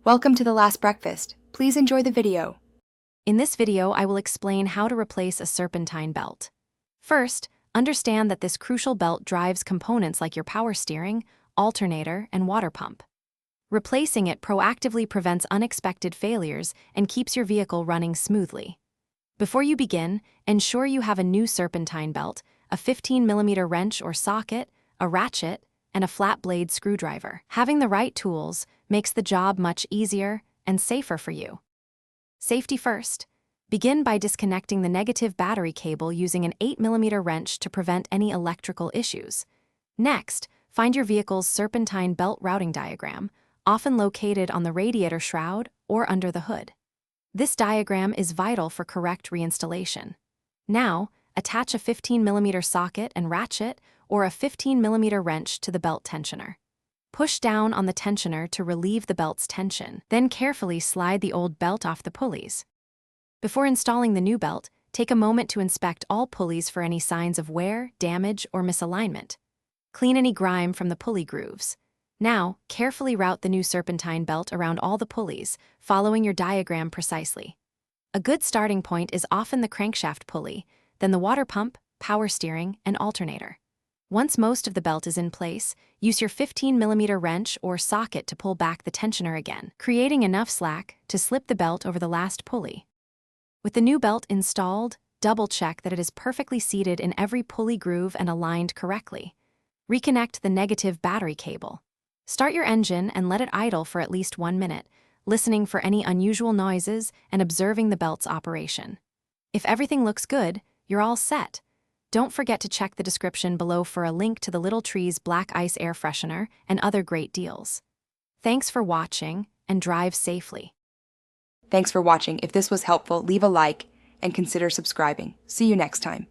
Welcome to The Last Breakfast. Please enjoy the video. In this video, I will explain how to replace a serpentine belt. First, understand that this crucial belt drives components like your power steering, alternator, and water pump. Replacing it proactively prevents unexpected failures and keeps your vehicle running smoothly. Before you begin, ensure you have a new serpentine belt, a 15mm wrench or socket, a ratchet, and a flat blade screwdriver. Having the right tools makes the job much easier and safer for you. Safety first. Begin by disconnecting the negative battery cable using an 8mm wrench to prevent any electrical issues. Next, find your vehicle's serpentine belt routing diagram, often located on the radiator shroud or under the hood. This diagram is vital for correct reinstallation. Now, attach a 15mm socket and ratchet or a 15mm wrench to the belt tensioner. Push down on the tensioner to relieve the belt's tension, then carefully slide the old belt off the pulleys. Before installing the new belt, take a moment to inspect all pulleys for any signs of wear, damage, or misalignment. Clean any grime from the pulley grooves. Now, carefully route the new serpentine belt around all the pulleys, following your diagram precisely. A good starting point is often the crankshaft pulley, then the water pump, power steering, and alternator. Once most of the belt is in place, use your 15mm wrench or socket to pull back the tensioner again, creating enough slack to slip the belt over the last pulley. With the new belt installed, double-check that it is perfectly seated in every pulley groove and aligned correctly. Reconnect the negative battery cable. Start your engine and let it idle for at least 1 minute, listening for any unusual noises and observing the belt's operation. If everything looks good, you're all set. Don't forget to check the description below for a link to the Little Trees Black Ice Air Freshener and other great deals. Thanks for watching, and drive safely. Thanks for watching. If this was helpful, leave a like and consider subscribing. See you next time.